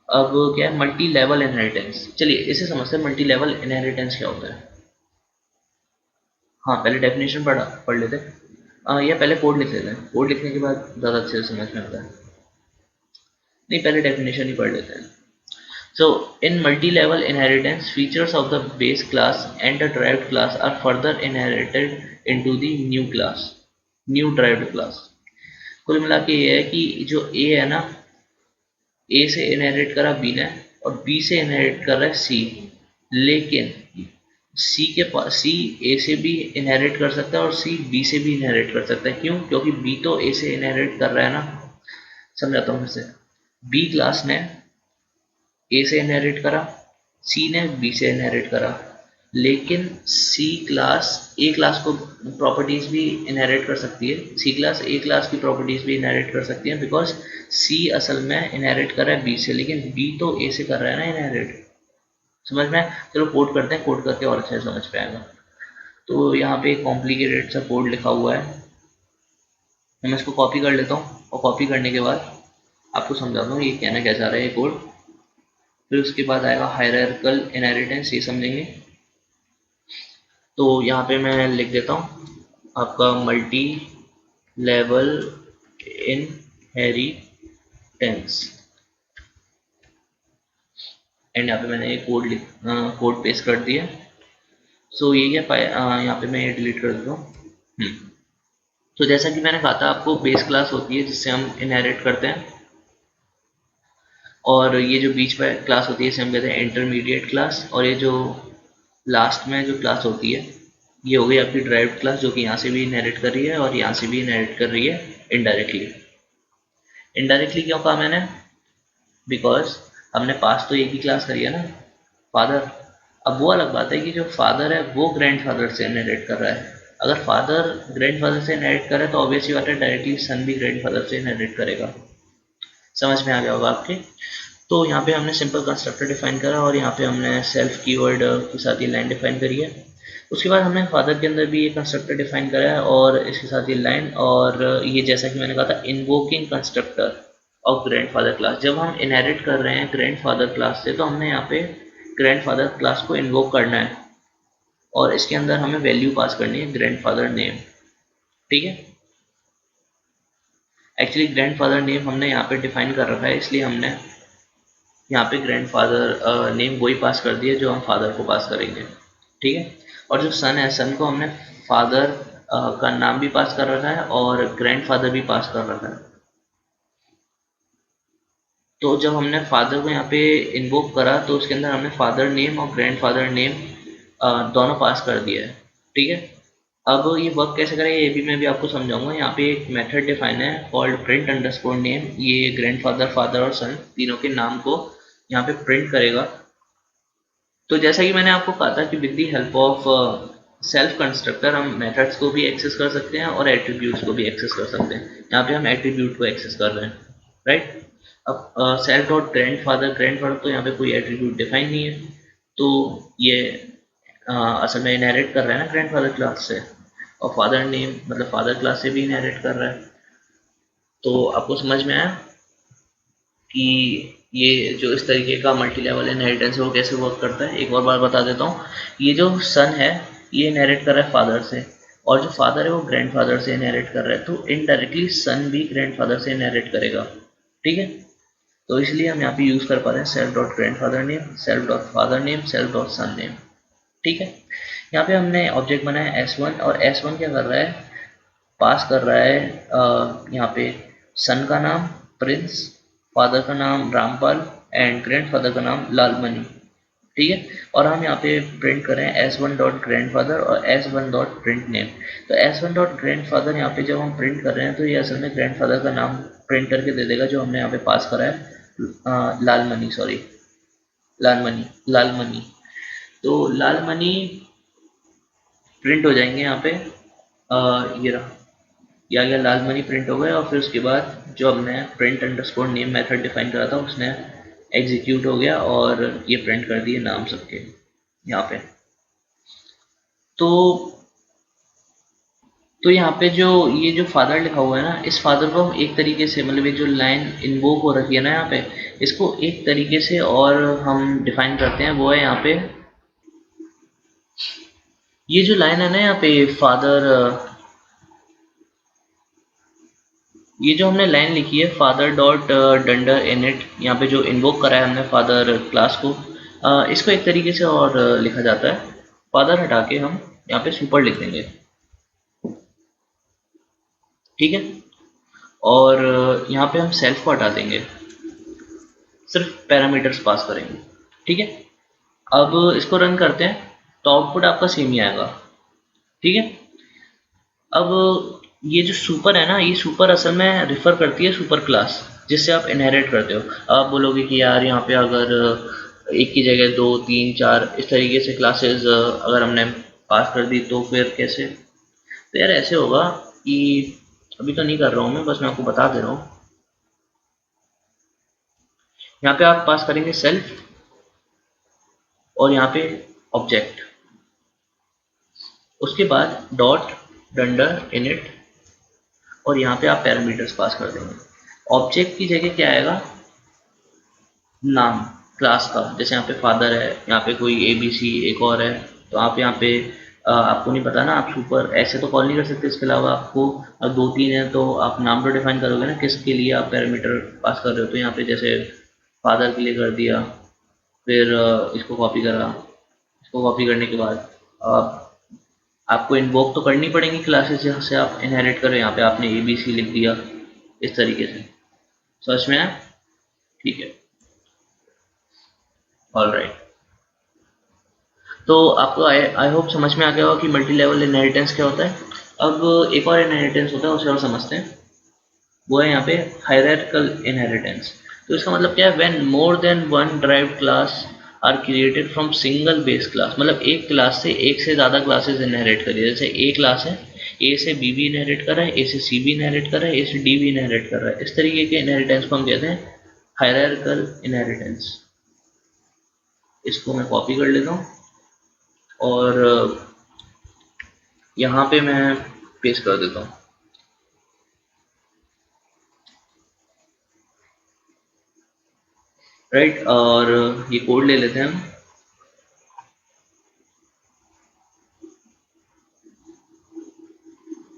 S1: अब क्या है मल्टी लेवल इनहेरिटेंस, चलिए इसे समझते हैं। मल्टी लेवल इनहेरिटेंस क्या होता है। हाँ, पहले डेफिनेशन पढ़ लेते हैं, या पहले कोड लिख लेते हैं, कोड लिखने के बाद ज़्यादा अच्छे से समझ में आता है। नहीं, पहले डेफिनेशन ही पढ़ लेते हैं। So, in multi-level inheritance, features of the base class and the derived class are further inherited into the new derived class। कुल मिला के ये है कि जो A है ना, A से इनहेरिट करा B ने, और B से इनहेरिट कर रहा है C। लेकिन C A से भी इनहेरिट कर सकता है और C B से भी इनहेरिट कर सकता है। क्यों? क्योंकि B तो A से इनहेरिट कर रहा है ना। समझाता हूँ फिर से। B क्लास ने ए से इनहेरिट करा, सी ने बी से इनहेरिट करा, लेकिन सी क्लास ए क्लास को प्रॉपर्टीज भी इनहेरिट कर सकती है, सी क्लास ए क्लास की प्रॉपर्टीज भी इनहेरिट कर सकती है। बिकॉज सी असल में इनहेरिट कर रहा है बी से, लेकिन बी तो ए से कर रहा है ना इनहेरिट। समझ में? चलो कोड करते हैं, कोड करके और अच्छे से समझ पाएगा। तो यहाँ पे एक कॉम्प्लिकेटेड सा कोड लिखा हुआ है, मैं इसको कॉपी कर लेता हूँ और कॉपी करने के बाद आपको समझाता हूँ ये कहना क्या चाह रहा है ये कोड। फिर उसके बाद आएगा हायरार्किकल इनहेरिटेंस, ये समझेंगे। तो यहाँ पे मैं लिख देता हूँ आपका मल्टी लेवल इनहेरिटेंस, एंड यहाँ पे मैंने ये कोड पेस्ट कर दिया। सो ये क्या यहाँ पे मैं ये डिलीट कर देता हूँ। तो जैसा कि मैंने कहा था आपको, बेस क्लास होती है जिससे हम इनहेरिट करते हैं, और ये जो बीच में क्लास होती है इसे हम कहते हैं इंटरमीडिएट क्लास, और ये जो लास्ट में जो क्लास होती है ये हो गई आपकी ड्राइव्ड क्लास, जो कि यहाँ से भी इनहेरिट कर रही है और यहाँ से भी इनहेरिट कर रही है इनडायरेक्टली। इनडायरेक्टली क्यों कहा मैंने, बिकॉज हमने पास तो एक ही क्लास करी है ना, फादर। अब वो अलग बात है कि जो फादर है वो ग्रैंडफादर से इनहेरिट कर रहा है। अगर फादर ग्रैंडफादर से इनहेरिट करे तो ऑब्वियसली बात है डायरेक्टली सन भी ग्रैंडफादर से इनहेरिट करेगा। समझ में आ गया होगा आपके। तो यहाँ पे हमने सिंपल कंस्ट्रक्टर डिफाइन करा और यहाँ पे हमने सेल्फ कीवर्ड के साथ ये लाइन डिफाइन करी है। उसके बाद हमने फादर के अंदर भी ये कंस्ट्रक्टर डिफाइन करा है और इसके साथ ये लाइन, और ये जैसा कि मैंने कहा था invoking constructor of grandfather class. जब हम इनहेरिट कर रहे हैं ग्रैंडफादर क्लास से तो हमने यहाँ पे ग्रैंडफादर क्लास को इन्वोक करना है और इसके अंदर हमें वैल्यू पास करनी है ग्रैंडफादर नेम, ठीक है। एक्चुअली ग्रैंडफादर नेम हमने यहाँ पे डिफाइन कर रखा है, इसलिए हमने यहाँ पे ग्रैंडफादर नेम वही पास कर दिया जो हम फादर को पास करेंगे, ठीक है। और जो सन है, सन को हमने फादर का नाम भी पास कर रखा है और ग्रैंडफादर भी पास कर रखा है। तो जब हमने फादर को यहाँ पे इन्वोक करा तो उसके अंदर हमने फादर नेम और ग्रैंडफादर नेम दोनों पास कर दिया है, ठीक है। अब ये वर्क कैसे करें ये भी मैं भी आपको समझाऊंगा। यहाँ पे एक मेथड डिफाइन है कॉल्ड प्रिंट अंडरस्कोर नेम। ये ग्रैंडफादर, फादर और सन तीनों के नाम को यहाँ पे प्रिंट करेगा। तो जैसा कि मैंने आपको कहा था कि with the help of self constructor हम मेथड्स को भी एक्सेस कर सकते हैं और एट्रीब्यूट्स को भी एक्सेस कर सकते हैं। यहाँ पे हम एट्रीब्यूट को एक्सेस कर रहे हैं, राइट। अब सेल्फ डॉट ग्रैंड फादर तो यहाँ पे कोई एट्रीब्यूट डिफाइन नहीं है, तो ये असल में इनहेरिट कर रहा है ना ग्रैंडफादर क्लास से, और फादर नेम मतलब फादर क्लास से भी इनहेरिट कर रहा है। तो आपको समझ में आया कि ये जो इस तरीके का मल्टी लेवल इनहेरिटेंस है वो कैसे वर्क करता है। एक और बार बता देता हूँ, ये जो सन है ये इनहेरिट कर रहा है फादर से, और जो फादर है वो ग्रैंडफादर से इनहेरिट कर रहा है, तो इनडायरेक्टली सन भी ग्रैंडफादर से इनहेरिट करेगा, ठीक है। तो इसलिए हम यहाँ पे यूज कर पा रहे हैं self dot grand father name, self dot father name, self dot son name, ठीक है। यहाँ पे हमने ऑब्जेक्ट बनाया S1 और S1 क्या कर रहा है, पास कर रहा है यहाँ पे सन का नाम प्रिंस, फादर का नाम रामपाल एंड ग्रैंडफादर का नाम लालमणि, ठीक है। और हम यहाँ पे प्रिंट करें S1 डॉट ग्रैंड फादर और S1 डॉट प्रिंट नेम। तो S1 डॉट ग्रैंड फादर यहाँ पे जब हम प्रिंट कर रहे हैं तो ये असल में ग्रैंड फादर का नाम प्रिंट करके दे देगा जो हमने यहाँ पे पास करा है, लालमणि, सॉरी लालमणि। तो लालमणि प्रिंट हो जाएंगे यहाँ पे, ये रहा, ये आ गया लालमणि प्रिंट हो गया। और फिर उसके बाद जो हमने print underscore name method define करा था उसने एग्जीक्यूट हो गया और ये प्रिंट कर दिए नाम सबके यहाँ पे। तो यहाँ पे जो ये जो फादर लिखा हुआ है ना, इस फादर को हम एक तरीके से मतलब ये जो लाइन इन्वोक हो रखी है ना यहाँ पे, इसको एक तरीके से और हम डिफाइन करते हैं, वो है यहाँ पे ये जो लाइन है ना यहाँ पे फादर, ये जो हमने लाइन लिखी है फादर डॉट डंडर इनिट, यहाँ पे जो इन्वोक करा है हमने फादर क्लास को, इसको एक तरीके से और लिखा जाता है। फादर हटा के हम यहाँ पे सुपर लिख देंगे, ठीक है। और यहाँ पे हम सेल्फ को हटा देंगे, सिर्फ पैरामीटर्स पास करेंगे, ठीक है। अब इसको रन करते हैं तो आउटपुट आपका सेम ही आएगा, ठीक है। अब ये जो सुपर है ना, ये सुपर असल में रिफर करती है सुपर क्लास जिससे आप इनहेरिट करते हो। आप बोलोगे कि यार यहाँ पे अगर एक की जगह 2 3 4 इस तरीके से क्लासेस अगर हमने पास कर दी तो फिर कैसे। तो यार ऐसे होगा कि अभी तो नहीं कर रहा हूँ मैं, बस मैं आपको बता दे रहा हूँ। यहाँ पे आप पास करेंगे सेल्फ और यहाँ पे ऑब्जेक्ट, उसके बाद डॉट डंडर इनिट और यहाँ पे आप पैरामीटर्स पास कर देंगे। ऑब्जेक्ट की जगह क्या आएगा, नाम क्लास का, जैसे यहाँ पे फादर है, यहाँ पे कोई ABC एक और है, तो आप यहाँ पे आपको नहीं पता ना, आप सुपर ऐसे तो कॉल नहीं कर सकते, इसके अलावा आपको अब 2 3 है तो आप नाम तो डिफाइन करोगे ना किसके लिए आप पैरामीटर पास कर रहे हो। तो यहाँ पे जैसे फादर के लिए कर दिया, फिर इसको कॉपी करा, इसको कॉपी करने के बाद आप आपको इन्वोक तो करनी पड़ेंगी क्लासेस जहाँ से आप इनहेरिट करें। यहाँ पे आपने ABC लिख दिया इस तरीके से, समझ में आया, ठीक है, ऑल राइट। तो आपको आई होप समझ में आ गया होगा कि मल्टी लेवल इनहेरिटेंस क्या होता है। अब एक और इनहेरिटेंस होता है उसे और समझते हैं, वो है यहाँ पे हायरार्किकल इनहेरिटेंस। तो इसका मतलब क्या है, when more than one derived class are created from single base class, मतलब एक क्लास से एक से ज़्यादा क्लासेस इनहेरिट करिए। जैसे ए क्लास है, ए से बी भी इनहेरिट कर रहा है, ए से सी भी इनहेरिट कर रहा है, ए से डी भी इनहेरिट कर रहा है, इस तरीके के इनहेरिटेंस को हम कहते हैं हायरार्किकल इनहेरिटेंस। इसको मैं कॉपी कर लेता हूँ और यहाँ पे मैं पेस्ट कर देता हूँ, राइट। और ये कोड ले लेते हैं हम,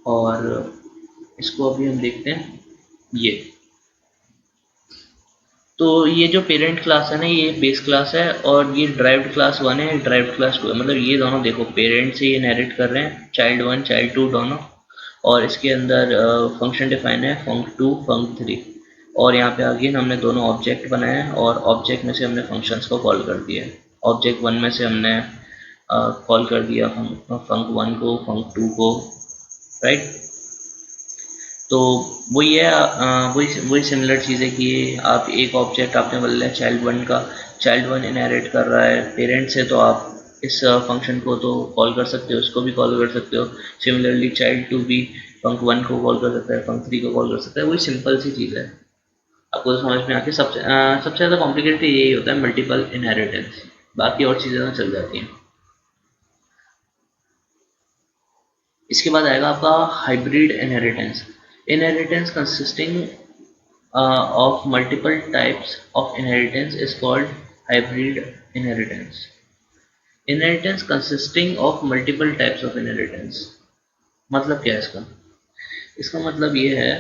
S1: और इसको अभी हम देखते हैं। ये तो ये जो पेरेंट क्लास है ना, ये बेस क्लास है, और ये ड्राइव्ड क्लास 1 है, ड्राइव्ड क्लास 2 है। मतलब ये दोनों देखो पेरेंट से ये इनहेरिट कर रहे हैं, चाइल्ड 1 चाइल्ड 2 दोनों। और इसके अंदर फंक्शन डिफाइन है func2 func3। और यहाँ पे अगेन हमने दोनों ऑब्जेक्ट बनाए हैं, और ऑब्जेक्ट में से हमने फंक्शंस को कॉल कर दिया है। ऑब्जेक्ट 1 में से हमने कॉल कर दिया func1 को, func2 को, राइट। तो वही है, वही वही सिमिलर चीज़ है कि आप एक ऑब्जेक्ट आपने बोल लिया चाइल्ड 1 का, चाइल्ड 1 इनहेरिट कर रहा है पेरेंट से, तो आप इस फंक्शन को तो कॉल कर सकते हो, उसको भी कॉल कर सकते हो। सिमिलरली चाइल्ड 2 भी func1 को कॉल कर सकता है, func3 को कॉल कर सकता है। वही सिंपल सी चीज़ है, आपको तो समझ में आके सबसे ज़्यादा कॉम्प्लिकेटेड यही होता है, मल्टीपल इनहेरिटेंस। बाकी और चीज़ें तो चल जाती हैं। इसके बाद आएगा आपका hybrid inheritance. Inheritance consisting of multiple types of inheritance is called hybrid inheritance. Inheritance consisting of multiple types of inheritance, मतलब क्या है इसका? इसका मतलब ये है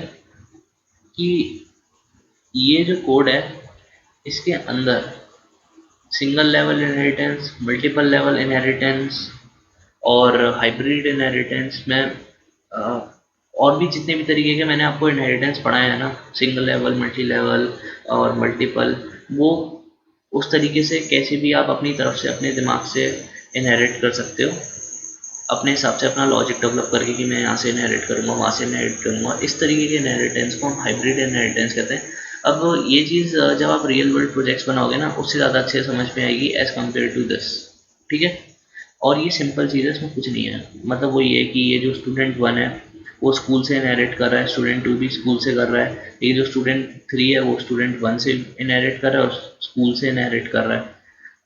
S1: कि ये जो कोड है, इसके अंदर single level inheritance, multiple level inheritance और हाइब्रिड इनहेरिटेंस में और भी जितने भी तरीके के मैंने आपको इनहेरिटेंस पढ़ाए हैं ना, सिंगल लेवल, मल्टी लेवल और मल्टीपल, वो उस तरीके से कैसे भी आप अपनी तरफ से अपने दिमाग से इनहेरिट कर सकते हो, अपने हिसाब से अपना लॉजिक डेवलप करके कि मैं यहाँ से इनहेरिट करूँगा, वहाँ से इनहेरिट करूँगा। इस तरीके के इनहेरिटेंस को हम हाइब्रिड इनहेरिटेंस कहते हैं। अब ये चीज़ जब आप रियल वर्ल्ड प्रोजेक्ट्स बनाओगे ना, उससे ज़्यादा अच्छे समझ में आएगी एज कम्पेयर टू दिस, ठीक है। और ये सिंपल चीज़ है, इसमें कुछ नहीं है। मतलब वो ये है कि ये जो स्टूडेंट 1 है वो स्कूल से इनहेरिट कर रहा है, स्टूडेंट 2 भी स्कूल से कर रहा है, ये जो स्टूडेंट 3 है वो स्टूडेंट 1 से इनहेरिट कर रहा है और स्कूल से इनहेरिट कर रहा है।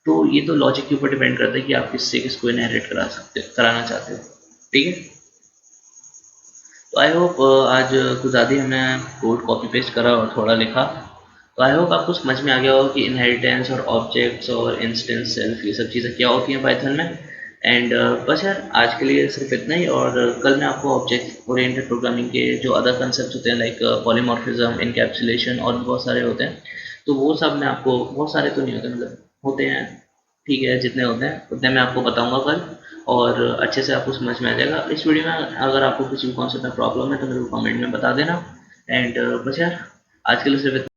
S1: तो ये तो लॉजिक के ऊपर डिपेंड करता है कि आप किससे किसको इनहेरिट कराना चाहते हो, ठीक है। तो आई होप आज कुछ ज़्यादा ही हमने कोड कॉपी पेस्ट करा और थोड़ा लिखा। तो आई होप आपको समझ में आ गया होगा कि इनहेरिटेंस और ऑब्जेक्ट्स और इंस्टेंस सेल्फ ये सब चीज़ें क्या होती हैं पाइथन में। एंड बस यार आज के लिए सिर्फ इतना ही, और कल मैं आपको ऑब्जेक्ट ओरिएंटेड प्रोग्रामिंग के जो अदर कंसेप्ट होते हैं लाइक पॉलीमॉर्फिज्म, इनकैप्सुलेशन और भी बहुत सारे होते हैं, तो वो सब मैं आपको, बहुत सारे तो नहीं होते, मतलब होते हैं, ठीक है, जितने होते हैं उतने मैं आपको बताऊंगा कल, और अच्छे से आपको समझ में आ जाएगा। इस वीडियो में अगर आपको किसी भी कॉन्सेप्ट में प्रॉब्लम है तो मेरे को कमेंट में बता देना। एंड बस यार आज के लिए सिर्फ